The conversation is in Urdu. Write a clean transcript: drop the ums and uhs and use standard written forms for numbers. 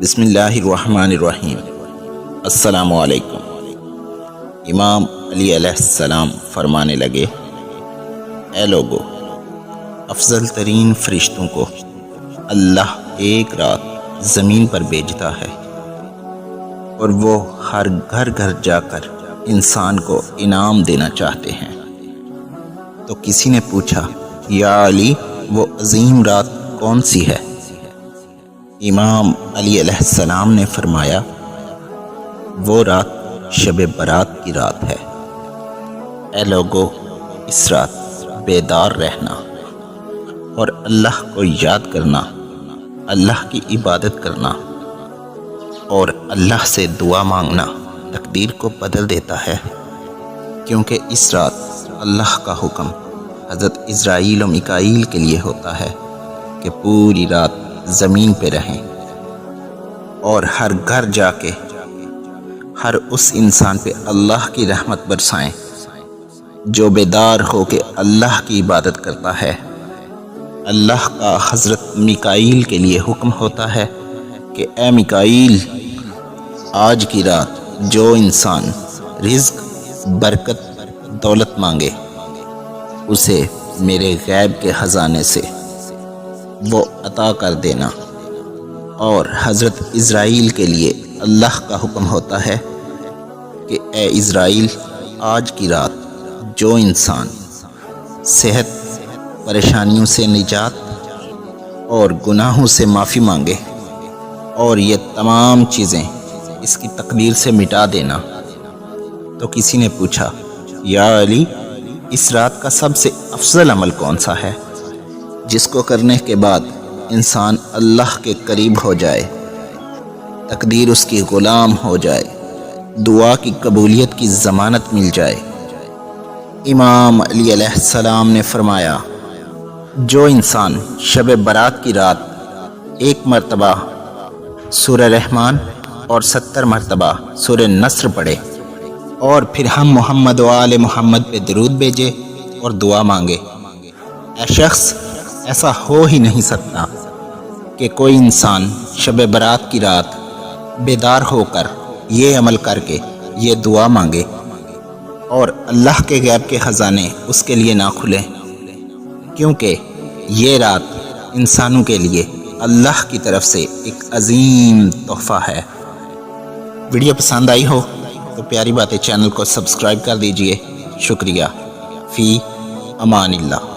بسم اللہ الرحمن الرحیم۔ السلام علیکم۔ امام علی علیہ السلام فرمانے لگے، اے لوگو، افضل ترین فرشتوں کو اللہ ایک رات زمین پر بھیجتا ہے اور وہ ہر گھر گھر جا کر انسان کو انعام دینا چاہتے ہیں۔ تو کسی نے پوچھا، یا علی، وہ عظیم رات کون سی ہے؟ امام علی علیہ السلام نے فرمایا، وہ رات شب برات کی رات ہے۔ اے لوگو، اس رات بیدار رہنا اور اللہ کو یاد کرنا، اللہ کی عبادت کرنا اور اللہ سے دعا مانگنا تقدیر کو بدل دیتا ہے، کیونکہ اس رات اللہ کا حکم حضرت اسرائیل و میکائیل کے لیے ہوتا ہے کہ پوری رات زمین پہ رہیں اور ہر گھر جا کے ہر اس انسان پہ اللہ کی رحمت برسائیں جو بیدار ہو کے اللہ کی عبادت کرتا ہے۔ اللہ کا حضرت میکائیل کے لیے حکم ہوتا ہے کہ اے میکائیل، آج کی رات جو انسان رزق، برکت، دولت مانگے اسے میرے غیب کے خزانے سے وہ عطا کر دینا۔ اور حضرت اسرائیل کے لیے اللہ کا حکم ہوتا ہے کہ اے اسرائیل، آج کی رات جو انسان صحت، پریشانیوں سے نجات اور گناہوں سے معافی مانگے اور یہ تمام چیزیں اس کی تقدیر سے مٹا دینا۔ تو کسی نے پوچھا، یا علی، اس رات کا سب سے افضل عمل کون سا ہے جس کو کرنے کے بعد انسان اللہ کے قریب ہو جائے، تقدیر اس کی غلام ہو جائے، دعا کی قبولیت کی ضمانت مل جائے؟ امام علی علیہ السلام نے فرمایا، جو انسان شب برات کی رات 1 مرتبہ سورہ رحمان اور 70 مرتبہ سورہ نصر پڑھے اور پھر ہم محمد و آل محمد پہ درود بھیجے اور دعا مانگے، ایسا ہو ہی نہیں سکتا کہ کوئی انسان شب برات کی رات بیدار ہو کر یہ عمل کر کے یہ دعا مانگے اور اللہ کے غیب کے خزانے اس کے لیے نہ کھلیں، کیونکہ یہ رات انسانوں کے لیے اللہ کی طرف سے ایک عظیم تحفہ ہے۔ ویڈیو پسند آئی ہو تو پیاری باتیں چینل کو سبسکرائب کر دیجئے۔ شکریہ۔ فی امان اللہ۔